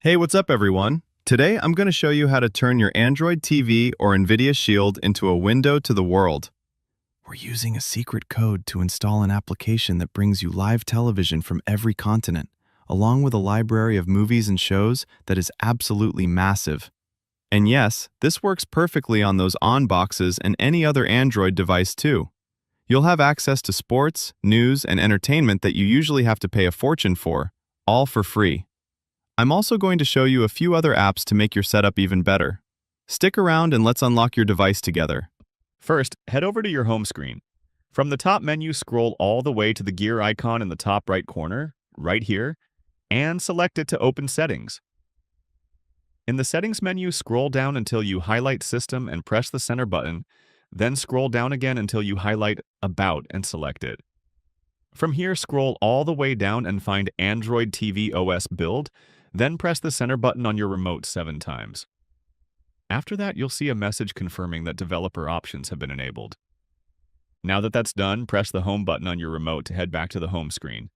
Hey, what's up everyone? Today I'm going to show you how to turn your Android TV or NVIDIA Shield into a window to the world. We're using a secret code to install an application that brings you live television from every continent, along with a library of movies and shows that is absolutely massive. And yes, this works perfectly on those on boxes and any other Android device too. You'll have access to sports, news, and entertainment that you usually have to pay a fortune for, all for free. I'm also going to show you a few other apps to make your setup even better. Stick around and let's unlock your device together. First, head over to your home screen. From the top menu, scroll all the way to the gear icon in the top right corner, right here, and select it to open Settings. In the Settings menu, scroll down until you highlight System and press the center button, then scroll down again until you highlight About and select it. From here, scroll all the way down and find Android TV OS Build, then press the center button on your remote 7 times. After that, you'll see a message confirming that developer options have been enabled. Now that that's done, press the home button on your remote to head back to the home screen.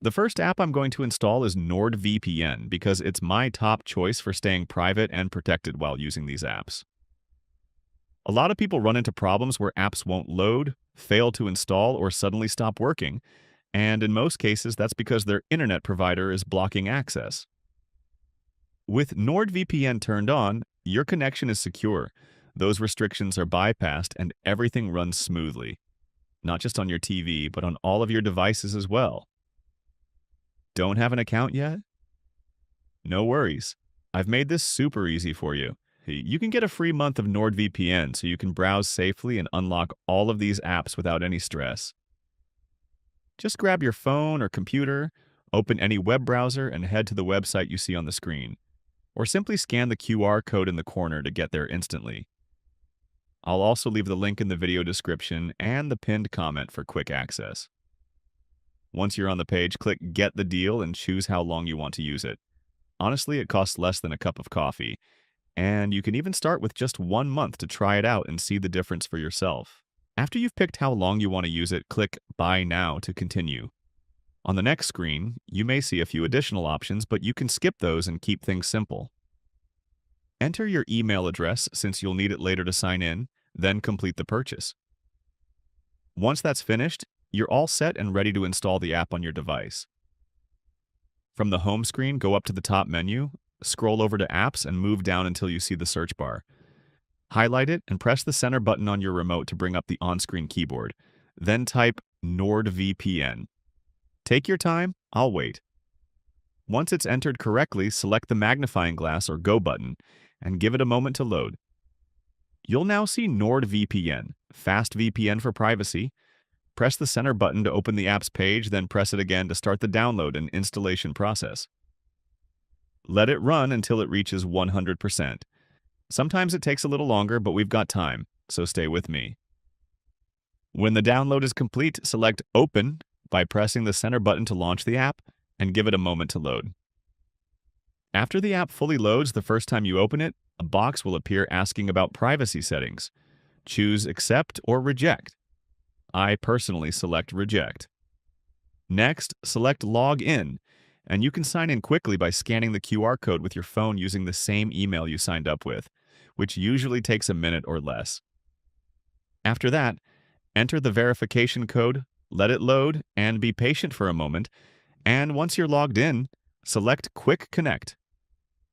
The first app I'm going to install is NordVPN because it's my top choice for staying private and protected while using these apps. A lot of people run into problems where apps won't load, fail to install, or suddenly stop working, and in most cases that's because their internet provider is blocking access. With NordVPN turned on, your connection is secure, those restrictions are bypassed, and everything runs smoothly. Not just on your TV, but on all of your devices as well. Don't have an account yet? No worries. I've made this super easy for you. You can get a free month of NordVPN so you can browse safely and unlock all of these apps without any stress. Just grab your phone or computer, open any web browser, and head to the website you see on the screen. Or simply scan the QR code in the corner to get there instantly. I'll also leave the link in the video description and the pinned comment for quick access. Once you're on the page, click Get the Deal and choose how long you want to use it. Honestly, it costs less than a cup of coffee. And you can even start with just 1 month to try it out and see the difference for yourself. After you've picked how long you want to use it, click Buy Now to continue. On the next screen, you may see a few additional options, but you can skip those and keep things simple. Enter your email address since you'll need it later to sign in, then complete the purchase. Once that's finished, you're all set and ready to install the app on your device. From the home screen, go up to the top menu, scroll over to Apps and move down until you see the search bar. Highlight it and press the center button on your remote to bring up the on-screen keyboard. Then type NordVPN. Take your time, I'll wait. Once it's entered correctly, select the magnifying glass or Go button and give it a moment to load. You'll now see NordVPN, Fast VPN for privacy. Press the center button to open the app's page, then press it again to start the download and installation process. Let it run until it reaches 100%. Sometimes it takes a little longer, but we've got time, so stay with me. When the download is complete, select Open by pressing the center button to launch the app and give it a moment to load. After the app fully loads the first time you open it, a box will appear asking about privacy settings. Choose Accept or Reject. I personally select Reject. Next, select Log In, and you can sign in quickly by scanning the QR code with your phone using the same email you signed up with, which usually takes a minute or less. After that, enter the verification code, let it load, and be patient for a moment, and once you're logged in, select Quick Connect.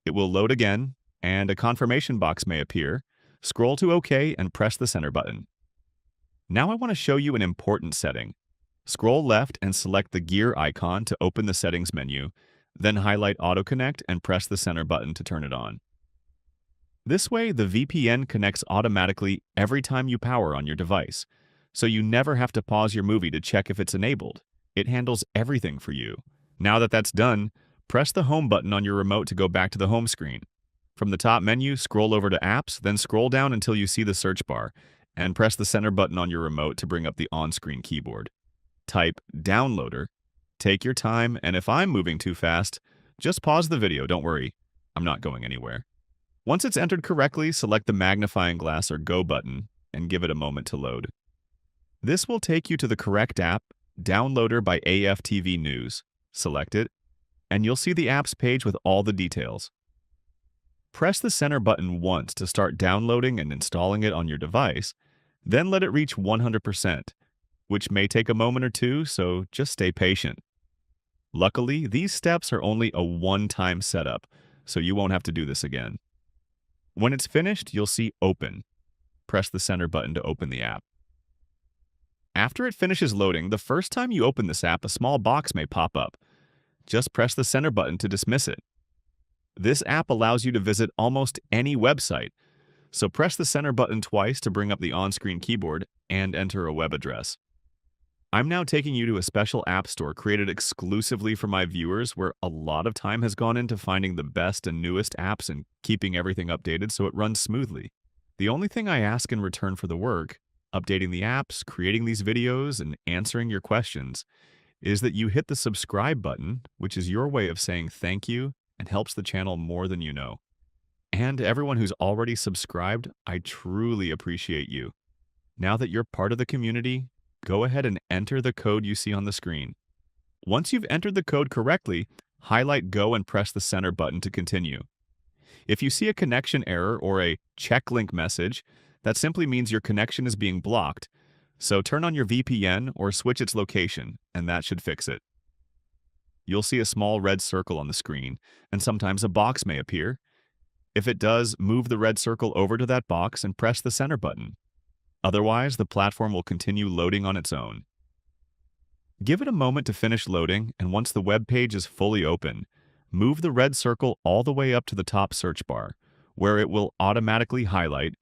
It will load again, and a confirmation box may appear. Scroll to OK and press the center button. Now I want to show you an important setting. Scroll left and select the gear icon to open the settings menu, then highlight Auto Connect and press the center button to turn it on. This way, the VPN connects automatically every time you power on your device, so you never have to pause your movie to check if it's enabled. It handles everything for you. Now that that's done, press the home button on your remote to go back to the home screen. From the top menu, scroll over to Apps, then scroll down until you see the search bar, and press the center button on your remote to bring up the on-screen keyboard. Type Downloader, take your time, and if I'm moving too fast, just pause the video, don't worry, I'm not going anywhere. Once it's entered correctly, select the magnifying glass or Go button and give it a moment to load. This will take you to the correct app, Downloader by AFTV News. Select it, and you'll see the apps page with all the details. Press the center button once to start downloading and installing it on your device, then let it reach 100%, which may take a moment or two, so just stay patient. Luckily, these steps are only a one-time setup, so you won't have to do this again. When it's finished, you'll see Open. Press the center button to open the app. After it finishes loading, the first time you open this app, a small box may pop up. Just press the center button to dismiss it. This app allows you to visit almost any website, so press the center button twice to bring up the on-screen keyboard and enter a web address. I'm now taking you to a special app store created exclusively for my viewers where a lot of time has gone into finding the best and newest apps and keeping everything updated so it runs smoothly. The only thing I ask in return for the work, updating the apps, creating these videos, and answering your questions, is that you hit the subscribe button, which is your way of saying thank you and helps the channel more than you know. And everyone who's already subscribed, I truly appreciate you. Now that you're part of the community, go ahead and enter the code you see on the screen. Once you've entered the code correctly, highlight Go and press the center button to continue. If you see a connection error or a check link message, that simply means your connection is being blocked, so turn on your VPN or switch its location, and that should fix it. You'll see a small red circle on the screen, and sometimes a box may appear. If it does, move the red circle over to that box and press the center button. Otherwise, the platform will continue loading on its own. Give it a moment to finish loading, and once the web page is fully open, move the red circle all the way up to the top search bar, where it will automatically highlight,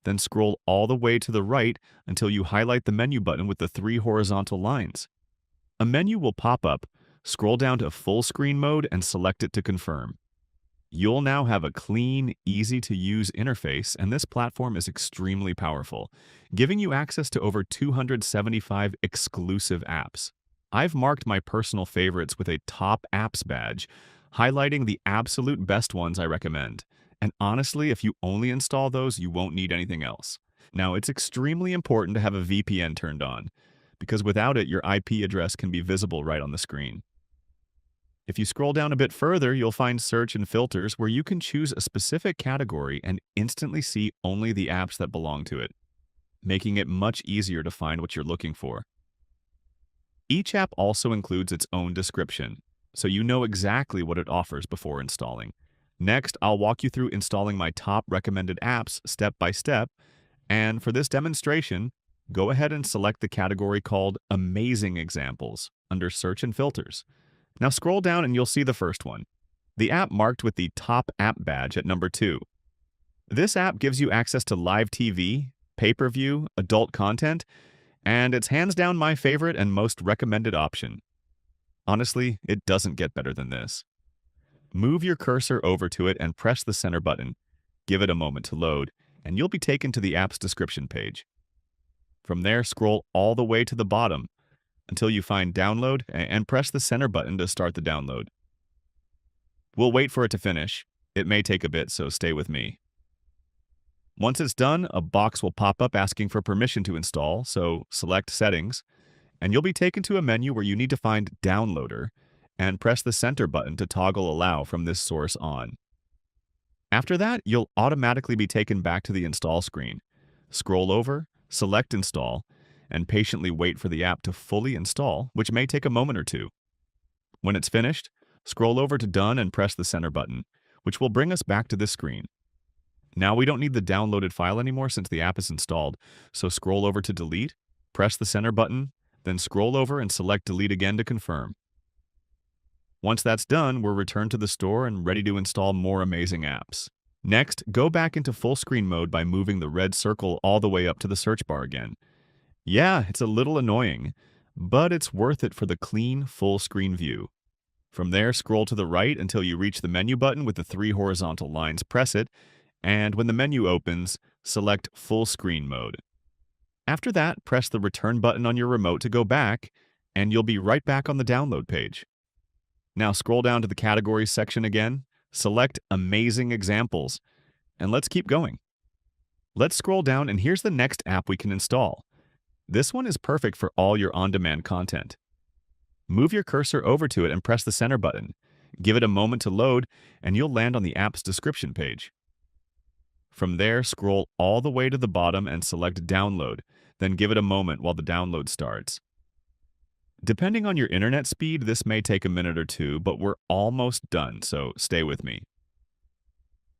then scroll all the way to the right until you highlight the menu button with the 3 horizontal lines. A menu will pop up, scroll down to full screen mode and select it to confirm. You'll now have a clean, easy-to-use interface, and this platform is extremely powerful, giving you access to over 275 exclusive apps. I've marked my personal favorites with a top apps badge, highlighting the absolute best ones I recommend. And honestly, if you only install those, you won't need anything else. Now, it's extremely important to have a VPN turned on, because without it, your IP address can be visible right on the screen. If you scroll down a bit further, you'll find search and filters where you can choose a specific category and instantly see only the apps that belong to it, making it much easier to find what you're looking for. Each app also includes its own description, so you know exactly what it offers before installing. Next, I'll walk you through installing my top recommended apps step by step, and for this demonstration, go ahead and select the category called Amazing Examples under Search and Filters. Now scroll down and you'll see the first one, the app marked with the top app badge at number 2. This app gives you access to live TV, pay-per-view, adult content, and it's hands down my favorite and most recommended option. Honestly, it doesn't get better than this. Move your cursor over to it and press the center button. Give it a moment to load, and you'll be taken to the app's description page. From there, scroll all the way to the bottom until you find Download and press the center button to start the download. We'll wait for it to finish. It may take a bit, so stay with me. Once it's done, a box will pop up asking for permission to install, so select Settings, and you'll be taken to a menu where you need to find Downloader and press the center button to toggle Allow from this source on. After that, you'll automatically be taken back to the install screen. Scroll over, select Install, and patiently wait for the app to fully install, which may take a moment or two. When it's finished, scroll over to Done and press the center button, which will bring us back to this screen. Now we don't need the downloaded file anymore since the app is installed, so scroll over to Delete, press the center button, then scroll over and select Delete again to confirm. Once that's done, we're returned to the store and ready to install more amazing apps. Next, go back into full screen mode by moving the red circle all the way up to the search bar again. Yeah, it's a little annoying, but it's worth it for the clean, full screen view. From there, scroll to the right until you reach the menu button with the 3 horizontal lines, press it, and when the menu opens, select Full Screen Mode. After that, press the return button on your remote to go back, and you'll be right back on the download page. Now scroll down to the Categories section again, select Amazing Examples, and let's keep going. Let's scroll down, and here's the next app we can install. This one is perfect for all your on-demand content. Move your cursor over to it and press the center button. give it a moment to load, and you'll land on the app's description page. From there, scroll all the way to the bottom and select Download, then give it a moment while the download starts. Depending on your internet speed, this may take a minute or two, but we're almost done, so stay with me.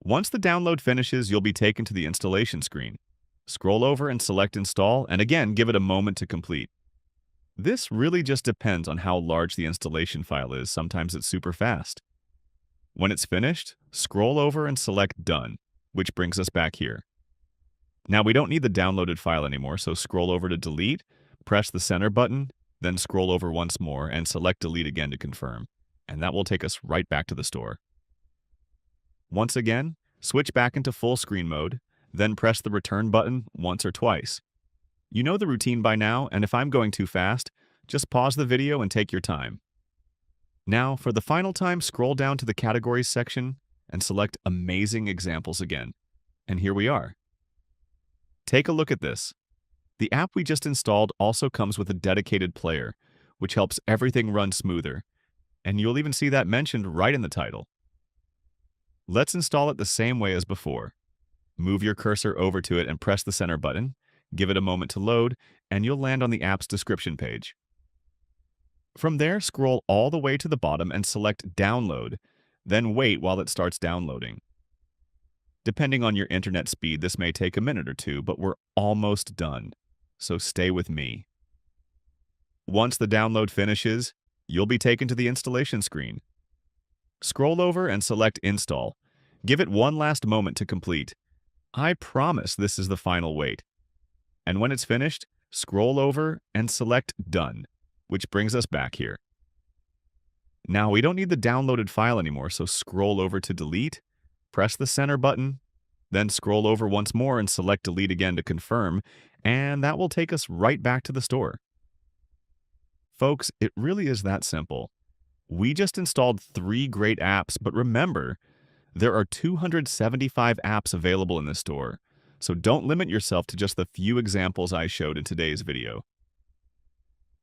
Once the download finishes, you'll be taken to the installation screen. Scroll over and select Install, and again, give it a moment to complete. This really just depends on how large the installation file is. Sometimes it's super fast. When it's finished, scroll over and select Done, which brings us back here. Now we don't need the downloaded file anymore, so scroll over to Delete, press the center button, then scroll over once more and select Delete again to confirm, and that will take us right back to the store. Once again, switch back into full screen mode, then press the return button once or twice. You know the routine by now, and if I'm going too fast, just pause the video and take your time. Now, for the final time, scroll down to the Categories section and select Amazing Examples again. And here we are. Take a look at this. The app we just installed also comes with a dedicated player, which helps everything run smoother. And you'll even see that mentioned right in the title. Let's install it the same way as before. Move your cursor over to it and press the center button. Give it a moment to load, and you'll land on the app's description page. From there, scroll all the way to the bottom and select Download, then wait while it starts downloading. Depending on your internet speed, this may take a minute or two, but we're almost done, so stay with me. Once the download finishes, you'll be taken to the installation screen. Scroll over and select Install. Give it one last moment to complete. I promise this is the final wait. And when it's finished, scroll over and select Done, which brings us back here. Now we don't need the downloaded file anymore, so scroll over to Delete, press the center button, then scroll over once more and select Delete again to confirm, and that will take us right back to the store. Folks, it really is that simple. We just installed 3 great apps, but remember, there are 275 apps available in the store. So don't limit yourself to just the few examples I showed in today's video.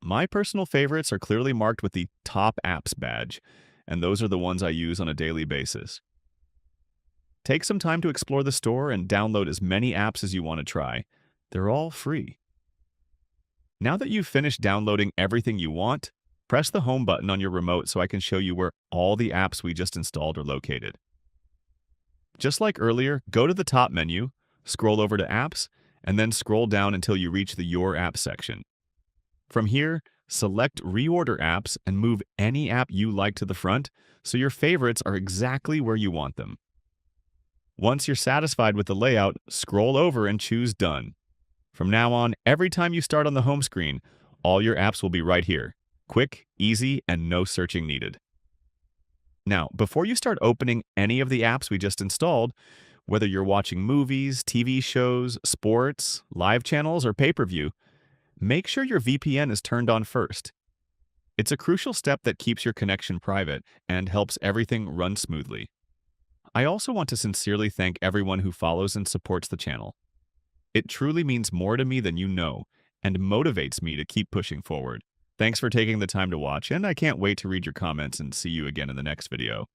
My personal favorites are clearly marked with the Top Apps badge, and those are the ones I use on a daily basis. Take some time to explore the store and download as many apps as you want to try. They're all free. Now that you've finished downloading everything you want, press the Home button on your remote so I can show you where all the apps we just installed are located. Just like earlier, go to the top menu, scroll over to Apps, and then scroll down until you reach the Your App section. From here, select Reorder Apps and move any app you like to the front so your favorites are exactly where you want them. Once you're satisfied with the layout, scroll over and choose Done. From now on, every time you start on the home screen, all your apps will be right here. Quick, easy, and no searching needed. Now, before you start opening any of the apps we just installed, whether you're watching movies, TV shows, sports, live channels, or pay-per-view, make sure your VPN is turned on first. It's a crucial step that keeps your connection private and helps everything run smoothly. I also want to sincerely thank everyone who follows and supports the channel. It truly means more to me than you know and motivates me to keep pushing forward. Thanks for taking the time to watch, and I can't wait to read your comments and see you again in the next video.